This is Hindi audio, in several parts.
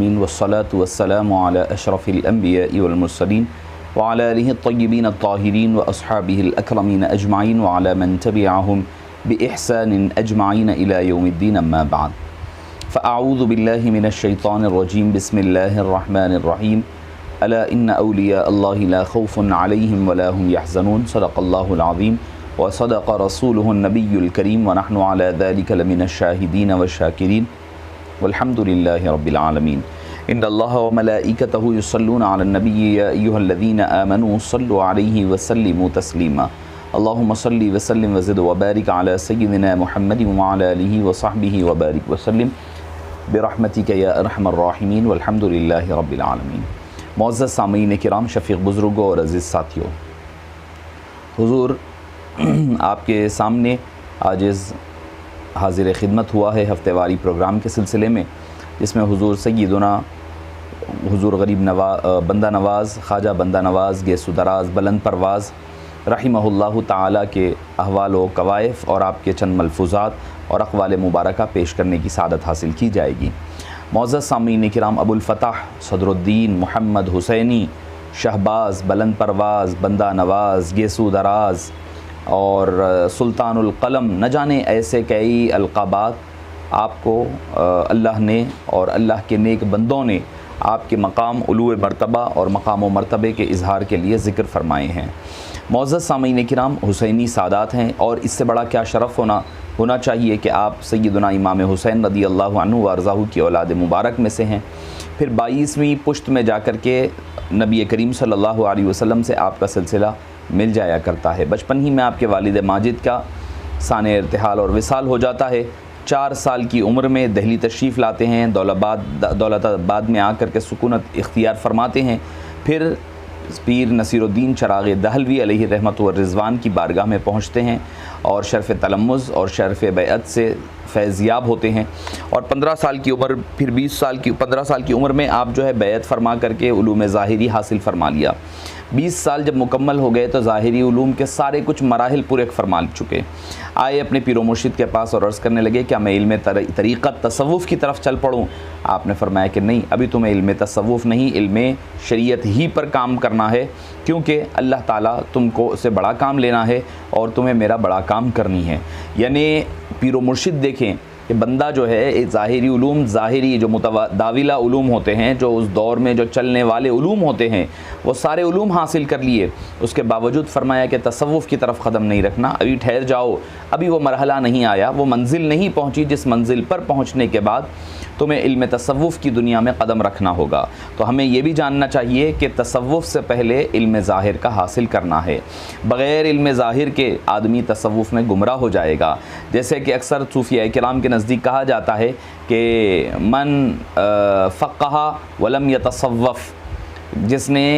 वस्सलातु वस्सलामु अला अशरफिल अंबियाइ वल मुरसलीन व अला आलिहि अत्तय्यिबीन अत्ताहिरीन व अस्हाबिहिल अकरमीन अजमाइन व अला मन तबिअहुम बिइहसान अजमाइन इला यौमिद्दीन अम्मा बाद फ़अऊज़ु बिल्लाहि मिनश शैतानिर रजीम बिस्मिल्लाहिर रहमानिर रहीम अला इन्न औलिया अल्लाहि ला खौफुन अलैहिम वला हुम यहज़नून सदक़ल्लाहुल अज़ीम व सदक़ रसूलुहुन नबियुल करीम व नहनु अला ज़ालिका लमिनश शाहिदीन व शाकिरीन वल्हम्दुलिल्लाहि रब्बिल आलमीन। इन्नल्लाह व मलाइकतहु युसल्लूना अलन नबिय्यि या अय्युहल्लज़ीना आमनू सल्लु अलैहि व सल्लिमू तस्लीमा। अल्लाहुम्मा सल्लि व सल्लिम व ज़िद व बारिक अला सय्यिदिना मुहम्मदिन व अला आलिहि व सहबिहि व बारिक व सल्लिम बिरहमतिका या अरहमर राहिमीन वल्हम्दुलिल्लाहि रब्बिल आलमीन। मुअज़्ज़ज़ सामीईन किराम, शफ़ीक़ बुज़ुर्गों और अज़ीज़ साथियों, हुज़ूर आपके सामने आजिज़ हाज़िर ख़िदमत हुआ है हफ्तेवारी प्रोग्राम के सिलसिले में, जिसमें हुज़ूर सय्यदुना हुज़ूर गरीब बंदा नवाज़ ख्वाजा बंदा नवाज़ गेसु दराज़ बुलंद परवाज़ रहिमहुल्लाहु ताला के अहवाल व कवाइफ़ और आपके चंद मलफूज़ात और अक़वाल मुबारका पेश करने की सादत हासिल की जाएगी। मुअज़्ज़ज़ सामीईन किराम, अबुल फ़तह सदरुद्दीन मोहम्मद हुसैनी शहबाज़ बुलंद परवाज़ बंदा नवाज़ गेसु दराज़ और सुल्तानुल क़लम, न जाने ऐसे कई अलक़ाबात आपको अल्लाह ने और अल्लाह के नेक बंदों ने आपके मकाम उलूए मर्तबा और मकाम व मर्तबे के इजहार के लिए ज़िक्र फरमाए हैं। मुअज़्ज़ज़ सामीईन किराम, हुसैनी सादात हैं और इससे बड़ा क्या शरफ़ होना चाहिए कि आप सय्यदुना इमाम हुसैन रदी अल्लाहु अन्हु व अर्ज़ाहु की औलाद मुबारक में से हैं। फिर 22वीं पुश्त में जाकर के नबी करीम सल्लल्लाहु अलैहि वसल्लम से आपका सिलसिला मिल जाया करता है। बचपन ही में आपके वालिद माजिद का साने इर्तिहाल और विसाल हो जाता है। 4 साल की उम्र में दहली तशरीफ़ लाते हैं, दौलताबाद में आकर के सुकूनत इख्तियार फरमाते हैं। फिर पीर नसीरुद्दीन चराग़ दहलवी अलैहि रहमत व रिज़वान की बारगाह में पहुँचते हैं और शर्फ़ तलम्मुज़ और शर्फ़ बैअत से फैज़याब होते हैं। और 15 साल की उम्र, फिर 15 साल की उम्र में आप जो है बैअत फरमा करके उलूम ज़ाहिरी हासिल फरमा लिया। 20 साल जब मुकम्मल हो गए तो ज़ाहिरी उलूम के सारे कुछ मराहिल पूरे फरमा चुके। आए अपने पीर व मुर्शिद के पास और अर्ज़ करने लगे, क्या मैं इल्म तरीक़त तसव्वुफ़ की तरफ चल पड़ूँ? आपने फरमाया कि नहीं, अभी तुम्हें इल्म तसव्वुफ़ नहीं, इल्म शरीयत ही पर काम करना है, क्योंकि अल्लाह ताला तुमको से बड़ा काम लेना है और तुम्हें मेरा बड़ा काम करनी है। यानी पीर व मुर्शिद देखें कि बंदा जो है ज़ाहिरी उलूम, ज़ाहिरी जो मुतदाविला उलूम होते हैं, जो उस दौर में जो चलने वाले उलूम होते हैं, वो सारे उलूम हासिल कर लिए। उसके बावजूद फरमाया कि तसव्वुफ़ की तरफ क़दम नहीं रखना, अभी ठहर जाओ, अभी वो मरहला नहीं आया, वो मंजिल नहीं पहुंची जिस मंजिल पर पहुंचने के बाद तुम्हें इल्म तसव्वुफ़ की दुनिया में क़दम रखना होगा। तो हमें ये भी जानना चाहिए कि तसव्वुफ़ से पहले इल्म ज़ाहिर का हासिल करना है। बग़ैर इल्म ज़ाहिर के आदमी तसव्वुफ़ में गुमराह हो जाएगा। जैसे कि अक्सर सूफ़िया किराम के नज़दीक कहा जाता है कि मन फ़क़्क़ह वलम यतसव्वफ़, जिसने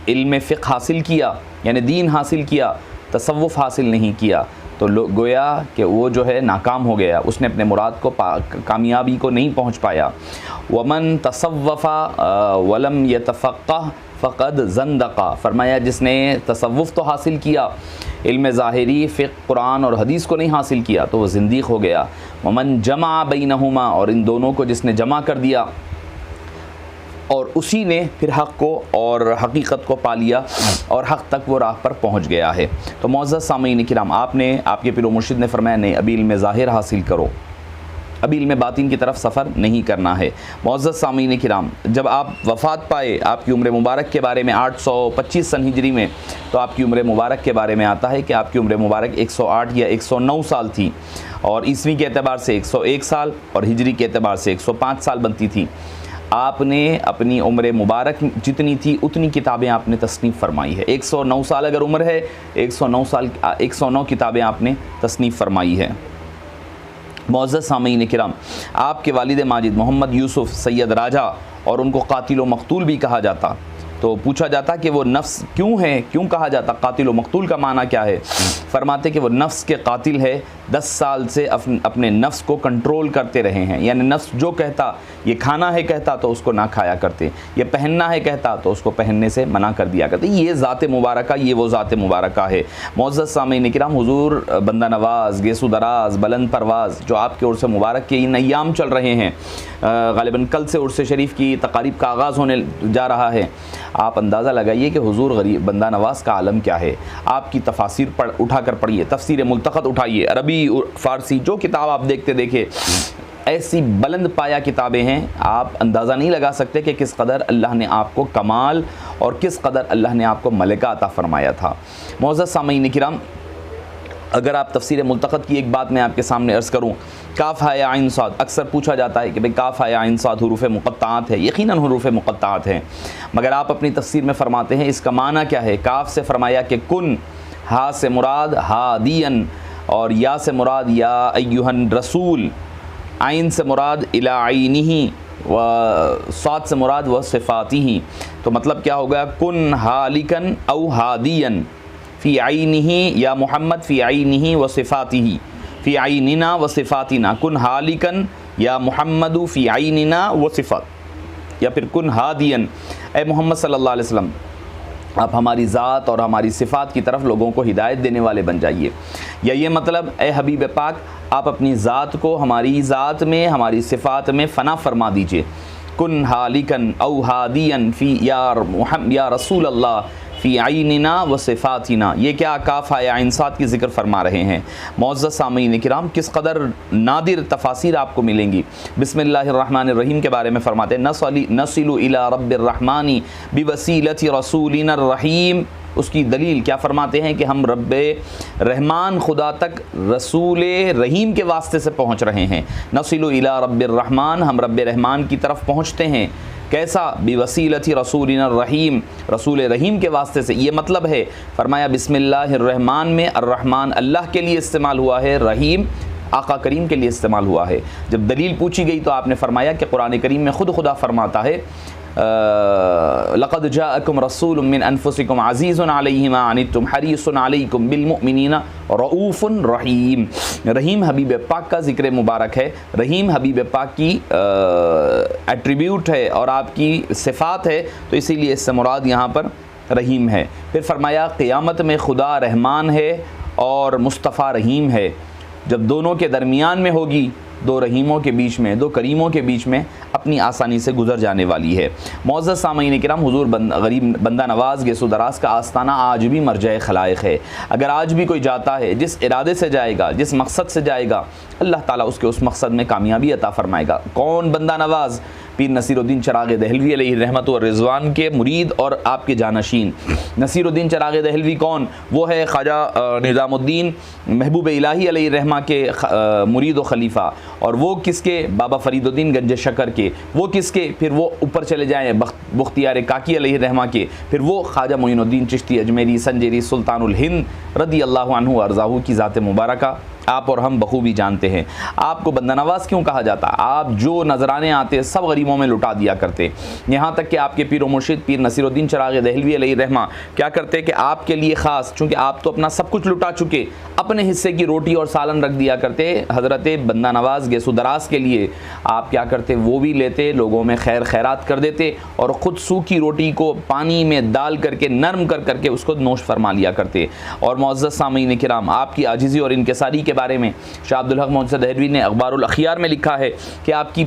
इल्म फ़िक़्ह हासिल किया यानी दीन हासिल किया, तसव्वुफ़ हासिल नहीं किया, तो गोया कि वो जो है नाकाम हो गया, उसने अपने मुराद को कामयाबी को नहीं पहुंच पाया। वमन तसव्वफ़ा वलम यतफ़क़्क़ह फ़क़द ज़ंदक़ा, फरमाया जिसने तसव्वुफ़ तो हासिल किया, इल्म ज़ाहिरी फ़िक़्ह कुरान और हदीस को नहीं हासिल किया, तो वह ज़िंदीक़ हो गया। वमन जमा बैनहुमा, और इन दोनों को जिसने जमा कर दिया और उसी ने फिर हक़ को और हकीकत को पा लिया और हक़ तक वो राह पर पहुंच गया है। तो मुअज़्ज़ज़ सामीईन किराम, आपके पीर व मुर्शिद ने फरमाया नहीं, अभी इल्म ज़ाहिर हासिल करो, अभी इल्म बातिन की तरफ सफ़र नहीं करना है। मुअज़्ज़ज़ सामीईन किराम, जब आप वफ़ात पाए, आपकी उम्र मुबारक के बारे में 825 सन हिजरी में, तो आपकी उम्र मुबारक के बारे में आता है कि आपकी उम्र मुबारक 108 या 109 साल थी, और ईस्वी के अतबार से 101 साल और हिजरी के अतबार से 105 साल बनती थी। आपने अपनी उम्र मुबारक जितनी थी उतनी किताबें आपने तसनीफ़ फरमाई है। 109 साल अगर उम्र है, 109 किताबें आपने तसनीफ़ फरमाई है। मुअज़्ज़ज़ सामीईन किराम, आपके वालिद माजिद मोहम्मद यूसुफ़ सैयद राजा, और उनको कातिल व मक़तूल भी कहा जाता, तो पूछा जाता कि वो नफ्स क्यों है, क्यों कहा जाता, कातिल व मकतूल का माना क्या है। फरमाते कि वो नफ्स के कातिल है, 10 साल से अपने नफ्स को कंट्रोल करते रहे हैं। यानी नफ्स जो कहता, ये खाना है कहता तो उसको ना खाया करते, ये पहनना है कहता तो उसको पहनने से मना कर दिया करते। ये ज़ात मुबारका, ये वो ज़ात मुबारका है। मुअज़्ज़ज़ सामीन किराम, हुज़ूर बंदा नवाज़, गेसु दराज, बुलंद परवाज़ जो आपके उर्स मुबारक के इन अय्याम चल रहे हैं, ग़ालिबन कल से उर्स शरीफ की तक़ारीब का आगाज़ होने जा रहा है। आप अंदाज़ा लगाइए कि हुज़ूर गरीब बंदा नवाज़ का आलम क्या है। आपकी तफासिर उठा कर पढ़िए, तफसीर मुल्तक़त उठाइए, अरबी फ़ारसी जो किताब आप देखते देखे, ऐसी बुलंद पाया किताबें हैं, आप अंदाज़ा नहीं लगा सकते कि किस कदर अल्लाह ने आपको कमाल और किस कदर अल्लाह ने आपको मलिका अता फ़रमाया था। मुअज़्ज़ज़ सामीन किराम, अगर आप तफसीर मुल्तक़त की एक बात मैं आपके सामने अर्ज़ करूँ, काफ़ है या आइन साद, अक्सर पूछा जाता है कि भाई काफ़ है या आइन साद हुरूफ़ मुक़त्ताअत है, यकीनन हुरूफ़ मुक़त्ताअत हैं, मगर आप अपनी तफसीर में फ़रमाते हैं इसका माना क्या है। काफ़ से फ़रमाया कि कुन, हा से मुराद हादियन, और या से मुराद या अय्युहन रसूल, आइन से मुराद इला आइनिही, व साद से मुराद व सिफ़ातिही। तो मतलब क्या होगा, कुन हालिकन औ हादियन फ़ी आइनिही या मोहम्मद फ़ी आइनिही व सिफ़ातिही, फ़ी आइनिना व सिफ़ातिना, कुन हालिकन या मोहम्मदु फ़ी आइनिना व सिफ़ात, या फिर कुन हादियन, ए मोहम्मद सल्लल्लाहु अलैहि वसल्लम आप हमारी ज़ात और हमारी सिफ़ात की तरफ लोगों को हिदायत देने वाले बन जाइए। या ये मतलब ए हबीब पाक आप अपनी ज़ात को हमारी ज़ात में, हमारी सिफ़ात में फ़ना फरमा दीजिए। कुन हालिकन औ हादियन फ़ी या रसूल अल्लाह फ़ी आइनिना व सिफ़ातिना। ये क्या काफ़ा या इंसात की ज़िक्र फरमा रहे हैं। मुअज़्ज़ज़ सामीन किराम, किस कदर नादिर तफासिर आपको मिलेंगी। बिस्मिल्लाहिर्रहमानिर्रहीम के बारे में फरमाते हैं, नसिलु इला रब्बिर्रहमानी बिवसीलति रसूलिना रहीम। उसकी दलील क्या फरमाते हैं कि हम रब्बे रहमान खुदा तक रसूल रहीम के वास्ते से पहुँच रहे हैं। नसिलु इला रब्बिर्रहमान, हम रब्बे रहमान की तरफ पहुँचते हैं। कैसा, बिवसीलति रसूलिना रहीम, रसूल रहीम के वास्ते से। ये मतलब है, फरमाया बिस्मिल्लाहिर्रहमान में अर्रहमान अल्लाह के लिए इस्तेमाल हुआ है, रहीम आका करीम के लिए इस्तेमाल हुआ है। जब दलील पूछी गई तो आपने फरमाया कि कुरान करीम में खुद खुदा फरमाता है, लक़द जाअकुम रसूलुम मिन अनफुसिकुम अज़ीज़ुन अलैहि मा अनित्तुम हरीसुन अलैकुम बिल मुमिनीना रऊफ़ुन रहीम। रहीम हबीब पाक का ज़िक्र मुबारक है। रहीम हबीब पाक की एट्रीब्यूट है और आपकी सिफ़ात है, तो इसीलिए इससे मुराद यहाँ पर रहीम है। फिर फरमाया क़ियामत में खुदा रहमान है और मुस्तफ़ा रहीम है। जब दोनों के दरमियान में होगी, दो रहीमों के बीच में, दो करीमों के बीच में, अपनी आसानी से गुजर जाने वाली है। मुअज़्ज़ज़ सामीन किराम, हुज़ूर गरीब बंदा नवाज़ गेसु दराज का आस्ताना आज भी मरजाए खलाइक़ है। अगर आज भी कोई जाता है, जिस इरादे से जाएगा, जिस मकसद से जाएगा, अल्लाह ताला उसके उस मकसद में कामयाबी अता फ़रमाएगा। कौन बंदा नवाज़? पीर नसीरुद्दीन चराग़ दहलवी अलैहि रहमत व रिज़वान के मुरीद और आपके जानशीन। नसीरुद्दीन चराग़ दहलवी कौन? वो है ख्वाजा निज़ामुद्दीन महबूब इलाही अलैहि रहमा के मुरीद व खलीफा। और वो किसके? बाबा फरीदुद्दीन गंज शकर के। वो किसके? फिर वो ऊपर चले जाएँ बख्तियार काकी अलैहि रहमा के। फिर वो ख्वाजा मोइनुद्दीन चिश्ती अजमेरी संजेरी सुल्तानुल हिंद रदी अल्लाहु अन्हु अर्ज़ाहु की ज़ात मुबारका आप और हम बखूबी जानते हैं। आपको बंदा नवाज़ क्यों कहा जाता? आप जो नजराने आते सब गरीबों में लुटा दिया करते। यहाँ तक कि आपके पीर मुर्शिद पीर नसीरुद्दीन चराग़ दहलवी अलैहि रहमा क्या करते कि आपके लिए ख़ास, चूँकि आप तो अपना सब कुछ लुटा चुके, अपने हिस्से की रोटी और सालन रख दिया करते। हज़रत बंदा नवाज़ गेसु दराज के लिए आप क्या करते? वो भी लेते, लोगों में खैर खैरात कर देते और ख़ुद सूखी रोटी को पानी में डाल करके नरम कर करके उसको नोश फरमा लिया करते। और मुअज़्ज़ज़ सामीन किराम, आपकी आजिज़ी और इनकिसारी के बारे में शाह अब्दुल हक मोहसिन दहलवी ने अखबारुल अखियार में लिखा है कि आपकी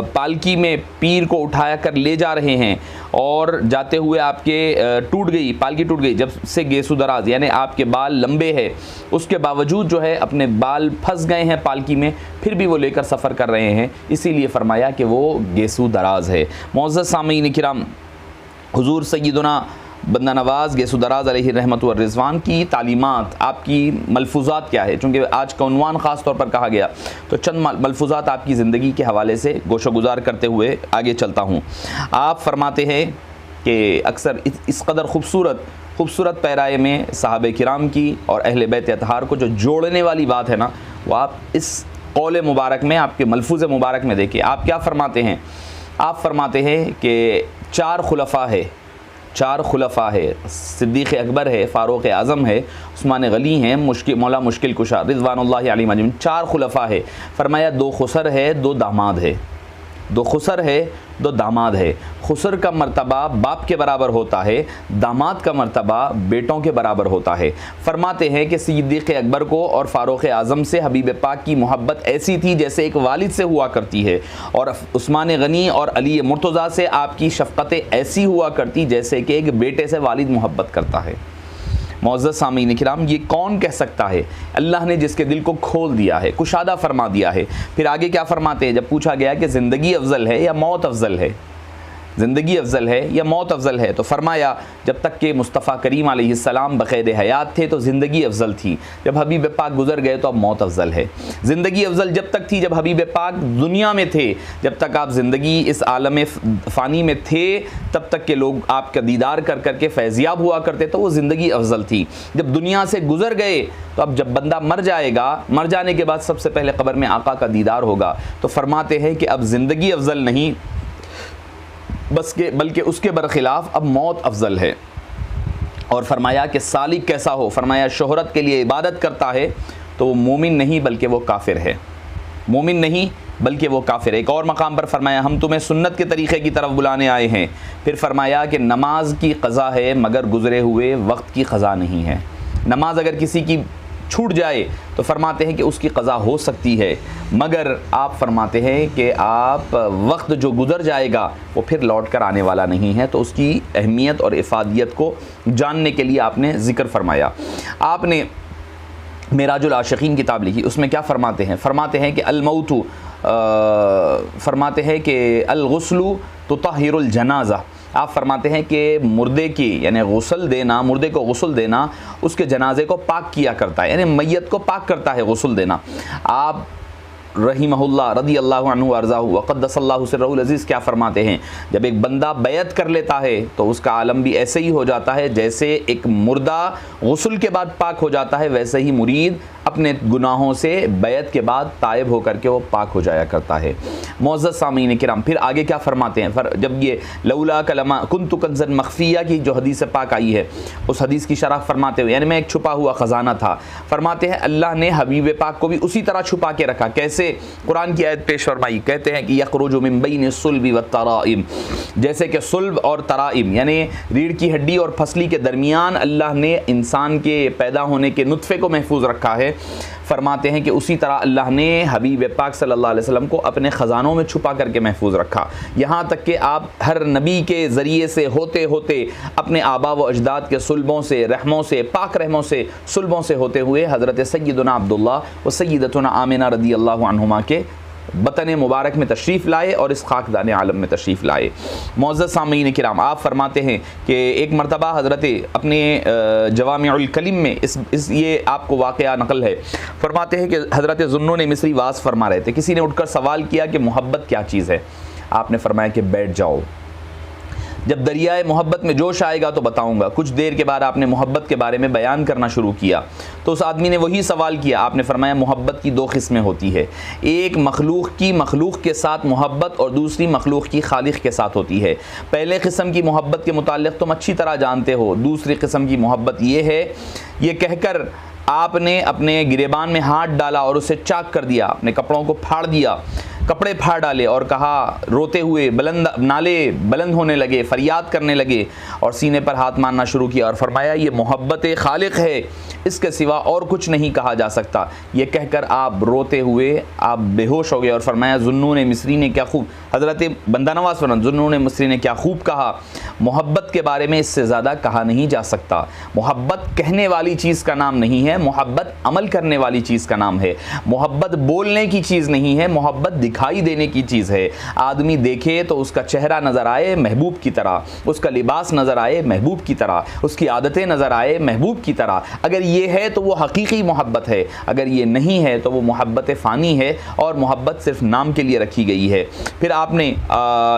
पालकी में पीर को उठाया कर ले जा रहे हैं और जाते हुए आपके टूट गई, पालकी टूट गई। जब से गेसु दराज यानी आपके बाल लंबे हैं, उसके बावजूद जो है अपने बाल फंस गए हैं पालकी में, फिर भी वो लेकर सफ़र कर रहे हैं, इसीलिए फरमाया कि वो गेसु दराज है। मुअज़्ज़ज़ सामीन किराम, हुज़ूर सय्यदुना बंदा नवाज़ गेसु दराज अलैहि रहमत व रिज़वान की तालीमात, आपकी मलफूज़ात क्या है? चूँकि आज का उन्वान ख़ास तौर पर कहा गया, तो चंद मलफूज़ात आपकी ज़िंदगी के हवाले से गोशो गुजार करते हुए आगे चलता हूँ। आप फरमाते हैं कि अक्सर इस कदर खूबसूरत पैराए में साहबे किराम की और अहले बैत अतहार को जो जोड़ने वाली बात है ना, वो आप इस कौल मुबारक में, आपके मलफूज़ मुबारक में देखिए। आप क्या फरमाते हैं? आप फरमाते हैं कि 4 खुलफ़ा है, 4 खुलफा है, सिद्दीक़ अकबर है, फ़ारूक़ आज़म है, उस्मान गनी हैं, मौला मुश्किल कुशा रिज़वानुल्लाहि अलैहिम अजमईन, 4 खुलफा है। फरमाया 2 खुसर है, 2 दामाद है, 2 खुसर है, 2 दामाद है। खुसर का मर्तबा बाप के बराबर होता है, दामाद का मर्तबा बेटों के बराबर होता है। फरमाते हैं कि सिद्दीक़ अकबर को और फ़ारूक़ आज़म से हबीब पाक की मोहब्बत ऐसी थी जैसे एक वालिद से हुआ करती है, और उस्मान गनी और अली मुर्तज़ा से आपकी शफ़क़तें ऐसी हुआ करती जैसे कि एक बेटे से वालिद मोहब्बत करता है। मौज़्ज़ज़ सामीन किराम, ये कौन कह सकता है? अल्लाह ने जिसके दिल को खोल दिया है, कुशादा फरमा दिया है। फिर आगे क्या फरमाते हैं, जब पूछा गया कि ज़िंदगी अफजल है या मौत अफजल है, ज़िंदगी अफजल है या मौत अफजल है, तो फरमाया जब तक कि मुस्तफ़ा करीम अलैहिस्सलाम बक़ैद हयात थे तो ज़िंदगी अफजल थी, जब हबीब पाक गुज़र गए तो अब मौत अफजल है। ज़िंदगी अफजल जब तक थी जब हबीब पाक दुनिया में थे, जब तक आप ज़िंदगी इस आलम फ़ानी में थे तब तक के लोग आपका दीदार कर करके फैज़याब हुआ करते, तो वो ज़िंदगी अफजल थी। जब दुनिया से गुज़र गए तो अब जब बंदा मर जाएगा, मर जाने के बाद सबसे पहले क़ब्र में आका का दीदार होगा। तो फरमाते हैं कि अब ज़िंदगी अफजल नहीं बल्कि उसके बरखिलाफ़ अब मौत अफजल है। और फरमाया कि सालिक कैसा हो, फरमाया शोहरत के लिए इबादत करता है तो वो मोमिन नहीं बल्कि वो काफिर है, मोमिन नहीं बल्कि वो काफिर है। एक और मकाम पर फरमाया हम तुम्हें सुन्नत के तरीक़े की तरफ बुलाने आए हैं। फिर फरमाया कि नमाज की क़ज़ा है मगर गुज़रे हुए वक्त की क़ज़ा नहीं है। नमाज अगर किसी की छूट जाए तो फरमाते हैं कि उसकी क़ज़ा हो सकती है, मगर आप फरमाते हैं कि आप वक्त जो गुज़र जाएगा वो फिर लौट कर आने वाला नहीं है। तो उसकी अहमियत और इफ़ादियत को जानने के लिए आपने ज़िक्र फरमाया। आपने मेराजुल आशिकीन किताब लिखी, उसमें क्या फरमाते हैं? फरमाते हैं कि अलमौतु, फरमाते हैं कि अलगुस्लु तुताहिरुल जनाज़ा। आप फरमाते हैं कि मुर्दे की यानी गुस्ल देना, मुर्दे को गुस्ल देना उसके जनाजे को पाक किया करता है, यानी मैयत को पाक करता है गुस्ल देना। आप रहीमहुल्लाह रदी अल्लाहु अन्हु अर्ज़ाहु व क़द्दसल्लाहु सिर्रहुल अज़ीज़ क्या फरमाते हैं, जब एक बंदा बैत कर लेता है तो उसका आलम भी ऐसे ही हो जाता है जैसे एक मुर्दा गुस्ल के बाद पाक हो जाता है, वैसे ही मुरीद अपने गुनाहों से बैत के बाद तायब होकर के वो पाक हो जाया करता है। मौज़्ज़ज़ सामीन किराम, फिर आगे क्या फरमाते हैं? जब ये लौला कलमा कुन्तु कंज़न मख़फ़िया की जो हदीस पाक आई है, उस हदीस की शरह फरमाते हुए, यानी मैं एक छुपा हुआ ख़जाना था। फरमाते हैं अल्लाह ने हबीब पाक को भी उसी तरह छुपा के रखा। कैसे? कुरान की आयत पेश फरमाई, कहते हैं कि यख़रुजु मिन बैनि सुल्बि व तराइम, जैसे कि सुल्ब और तराइम यानी रीढ़ की हड्डी और फसली के दरमियान अल्लाह ने इंसान के पैदा होने के नुत्फ़े को महफूज रखा है। फरमाते हैं कि उसी तरह अल्लाह ने हबीब पाक सल्लल्लाहु अलैहि वसल्लम को अपने ख़ज़ानों में छुपा करके महफूज रखा। यहाँ तक कि आप हर नबी के ज़रिए से होते होते अपने आबा व अजदाद के सुल्बों से, रहमों से, पाक रहमों से, सुल्बों से होते हुए हज़रत सय्यदुना अब्दुल्लाह व सय्यदतुना आमिना रदी अल्लाहु अन्हुमा के बतन मुबारक में तशरीफ़ लाए और इस खाकदान आलम में तशरीफ़ लाए। मौज़्ज़ज़ सामीन किराम, आप फरमाते हैं कि एक मरतबा हज़रत अपने जवामिउल कलिम में इस ये आपको वाक़या नकल है। फरमाते हैं कि हज़रत ज़ुन्नून मिस्री वाज़ फरमा रहे थे, किसी ने उठकर सवाल किया कि मोहब्बत क्या चीज़ है? आपने फरमाया कि बैठ जाओ, जब दरियाए मोहब्बत में जोश आएगा तो बताऊंगा। कुछ देर के बाद आपने मोहब्बत के बारे में बयान करना शुरू किया तो उस आदमी ने वही सवाल किया। आपने फरमाया मोहब्बत की 2 किस्में होती है, एक मखलूक की मखलूक के साथ मोहब्बत और दूसरी मखलूक की खालिक के साथ होती है। पहले किस्म की मोहब्बत के मुताल्लिक़ तुम अच्छी तरह जानते हो, दूसरी किस्म की मोहब्बत ये है, ये कहकर आपने अपने गिरेबान में हाथ डाला और उसे चाक कर दिया, अपने कपड़ों को फाड़ दिया, कपड़े फाड़ डाले और कहा, रोते हुए नाले बुलंद होने लगे, फरियाद करने लगे और सीने पर हाथ मारना शुरू किया और फरमाया ये मोहब्बत खालिक है, इसके सिवा और कुछ नहीं कहा जा सकता। ये कहकर आप रोते हुए आप बेहोश हो गए और फरमाया ज़ुन्नून मिस्री ने क्या खूब, हज़रत बंदा नवाज़ फरमान ज़ुन्नून मिस्री ने क्या खूब कहा, मोहब्बत के बारे में इससे ज़्यादा कहा नहीं जा सकता। मोहब्बत कहने वाली चीज़ का नाम नहीं है, मोहब्बत अमल करने वाली चीज़ का नाम है। मोहब्बत बोलने की चीज़ नहीं है, मोहब्बत दिखाई देने की चीज़ है। आदमी देखे तो उसका चेहरा नज़र आए महबूब की तरह, उसका लिबास नज़र आए महबूब की तरह, उसकी आदतें नज़र आए महबूब की तरह। अगर ये है तो वो हकीकी मोहब्बत है, अगर ये नहीं है तो वो मोहब्बत फ़ानी है और मोहब्बत सिर्फ नाम के लिए रखी गई है। फिर आपने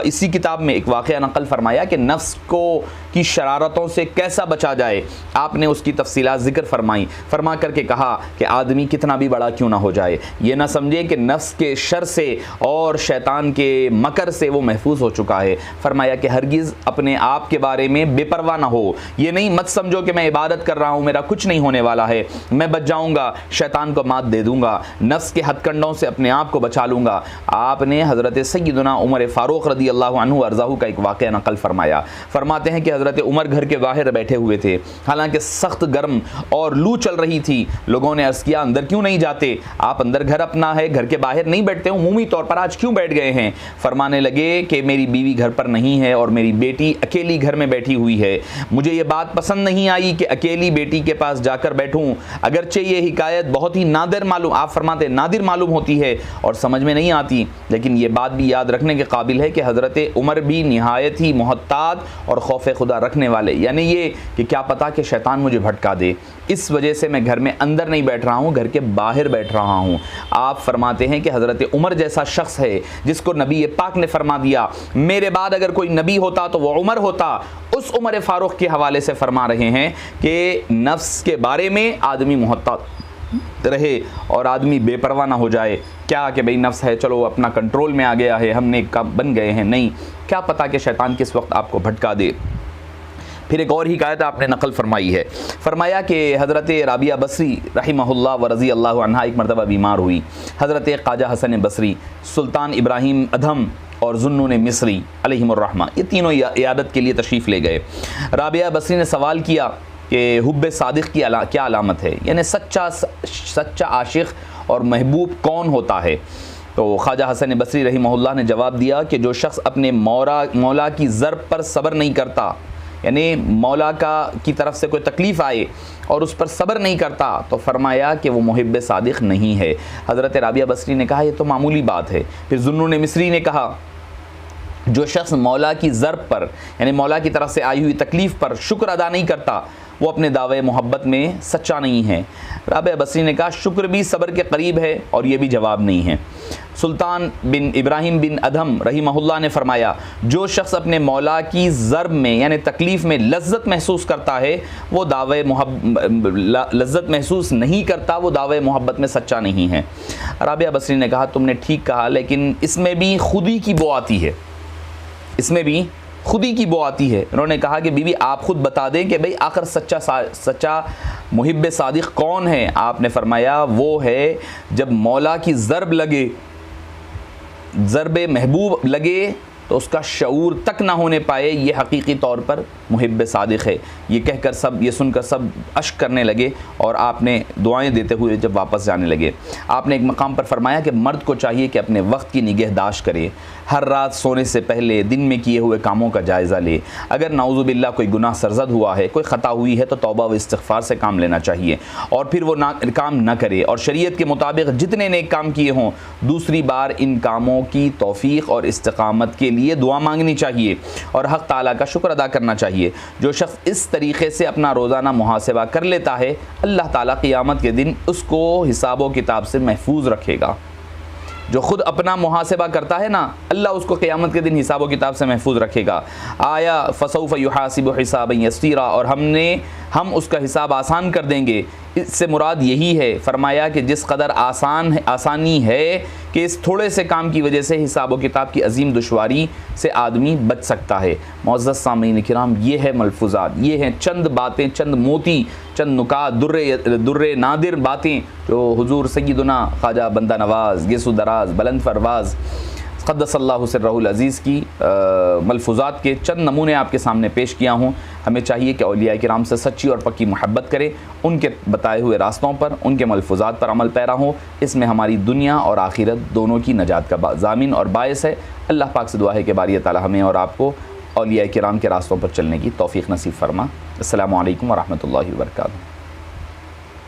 इसी किताब में एक वाक़या नकल फरमाया कि नफ्स नफ्स को की शरारतों से कैसा बचा जाए, आपने उसकी तफसीलात ज़िक्र फरमाई। फरमा करके कहा कि आदमी कितना भी बड़ा क्यों ना हो जाए, ये ना समझे कि नफ्स के शर से और शैतान के मकर से वो महफूज हो चुका है। फरमाया कि हरगिज़ अपने आप के बारे में बेपरवाह ना हो, ये नहीं मत समझो कि मैं इबादत कर रहा हूँ, मेरा कुछ नहीं होने वाला है, मैं बच जाऊँगा, शैतान को मात दे दूँगा, नफ्स के हथकंडों से अपने आप को बचा लूँगा। आपने हज़रत सय्यदुना उमर फ़ारूक रज़ी अल्लाहु अन्हु अर्ज़ाहु का एक वाक़या नकल फरमाया। फरमाते हैं कि हज़रत उमर घर के बाहर बैठे हुए थे, हालांकि सख्त गर्म और लू चल रही थी। लोगों ने अर्ज़ किया अंदर क्यों नहीं जाते, आप अंदर घर अपना है, घर के बाहर नहीं बैठते, उमूमी तौर पर आज क्यों बैठ गए हैं। फरमाने लगे कि मेरी बीवी घर पर नहीं है और मेरी बेटी अकेली घर में बैठी हुई है, मुझे ये बात पसंद नहीं आई कि अकेली बेटी के पास जाकर बैठूं। अगरचे ये हिकायत बहुत ही नादिर मालूम, आप फरमाते नादिर मालूम होती है और समझ में नहीं आती, लेकिन ये बात भी याद रखने के काबिल है कि हज़रत उमर भी निहायत ही मुहत्तात और खौफ खुदा रखने वाले, यानी ये कि क्या पता कि शैतान मुझे भटका दे, इस वजह से मैं घर में अंदर नहीं बैठ रहा हूँ, घर के बाहर बैठ रहा हूँ। आप फरमाते हैं कि हज़रत उमर जैसा शख्स है जिसको नबी पाक ने फरमा दिया मेरे बाद अगर कोई नबी होता तो वो उमर होता, उस उमर फ़ारूक के हवाले से फरमा रहे हैं कि नफ्स के बारे में आदमी मुहत्तात रहे और आदमी बेपरवाह ना हो जाए। क्या कि भाई नफ्स है, चलो अपना कंट्रोल में आ गया है, हमने कब बन गए हैं, नहीं, क्या पता कि शैतान किस वक्त आपको भटका दे। फिर एक और हिकायत आपने नकल फरमाई है, फरमाया कि हज़रत राबिया बसरी रहिमहुल्लाह व रज़ी अल्लाहु अन्हा एक मरतबा बीमार हुई। हज़रत ख्वाजा हसन बसरी, सुल्तान इब्राहिम अधम और ज़ुन्नून मिस्री अलैहिमुर्रहमा, ये तीनों इयादत के लिए तशरीफ़ ले गए। राबिया बसरी ने सवाल किया कि हुब्बे सादिक़ की क्या अलामत है, यानी सच्चा आशिक़ और महबूब कौन होता है। तो ख्वाजा हसन बसरी रहिमहुल्लाह ने जवाब दिया कि जो शख्स अपने मौला की ज़र्ब पर सब्र नहीं करता, यानी मौला की तरफ से कोई तकलीफ़ आए और उस पर सब्र नहीं करता, तो फरमाया कि वो मुहिब्ब सादिक़ नहीं है। हज़रत राबिया बसरी ने कहा ये तो मामूली बात है। फिर ज़ुन्नून मिस्री ने कहा जो शख्स मौला की ज़र्ब पर, यानी मौला की तरफ से आई हुई तकलीफ़ पर शुक्र अदा नहीं करता, वो अपने दावे मोहब्बत में सच्चा नहीं है। राबिया बसरी ने कहा शुक्र भी सब्र के करीब है और ये भी जवाब नहीं है। सुल्तान बिन इब्राहिम बिन अधम रहिमहुल्लाह ने फरमाया जो शख्स अपने मौला की ज़र्ब में यानी तकलीफ़ में लज्जत महसूस करता है, वो दावे लज्जत महसूस नहीं करता, वो दावे मोहब्बत में सच्चा नहीं है। राबिया बसरी ने कहा तुमने ठीक कहा, लेकिन इसमें भी खुदी की बो आती है, इसमें भी खुदी की बो आती है। उन्होंने कहा कि बीवी आप खुद बता दें कि भाई आखिर सच्चा मुहिब्ब सादिक़ कौन है। आपने फरमाया वो है जब मौला की ज़र्ब लगे, ज़र्ब महबूब लगे तो उसका शऊर तक ना होने पाए, ये हकीकी तौर पर मुहिब्ब सादिक़ है। ये कहकर सब, ये सुनकर सब अश्क करने लगे और आपने दुआएं देते हुए जब वापस जाने लगे, आपने एक मकाम पर फरमाया कि मर्द को चाहिए कि अपने वक्त की निगहदाश्त करे, हर रात सोने से पहले दिन में किए हुए कामों का जायज़ा ले। अगर नाउज़ुबिल्लाह कोई गुनाह सरज़द हुआ है, कोई ख़ता हुई है, तो तौबा व इस्तिग़फ़ार से काम लेना चाहिए और फिर वो काम न करे और शरीयत के मुताबिक जितने नेक काम किए हों दूसरी बार इन कामों की तौफ़ीक़ और इस्तिक़ामत के लिए दुआ मांगनी चाहिए और हक़ ताला का शुक्र अदा करना चाहिए। जो शख्स इस तरीक़े से अपना रोज़ाना मुहासिबा कर लेता है, अल्लाह ताला क़ियामत के दिन उसको हिसाब व किताब से महफूज रखेगा। जो ख़ुद अपना मुहासिबा करता है ना, अल्लाह उसको क़ियामत के दिन हिसाब व किताब से महफूज रखेगा। आया फसौफ़ युहासिबु हिसाबन यसीरा, और हम उसका हिसाब आसान कर देंगे। इससे मुराद यही है, फरमाया कि जिस कदर आसानी है कि इस थोड़े से काम की वजह से हिसाब व किताब की अजीम दुश्वारी से आदमी बच सकता है। मुअज़्ज़ज़ सामीन किराम, ये है मलफूज़ात, ये हैं चंद बातें, चंद मोती, चंद नुकात, दुर्रे नादिर बातें जो हुज़ूर सय्यदुना ख्वाजा बंदा नवाज़ गेसु दराज बुलंद फरवाज़ क़द्दसल्लाहु सिर्रहुल अज़ीज़ की मलफूज़ात के चंद नमूने आपके सामने पेश किया हूँ। हमें चाहिए कि औलिया किराम से सच्ची और पक्की मोहब्बत करें, उनके बताए हुए रास्तों पर, उनके मलफूज़ात पर अमल पैरा हो। इसमें हमारी दुनिया और आखिरत दोनों की नजात का ज़ामिन और बायस है। अल्लाह पाक से दुआ है कि बारी ताला हमें और आपको औलिया किराम के रास्तों पर चलने की तौफ़ीक़ नसीब फ़रमा। अस्सलामु अलैकुम व रहमतुल्लाहि व बरकातुहू।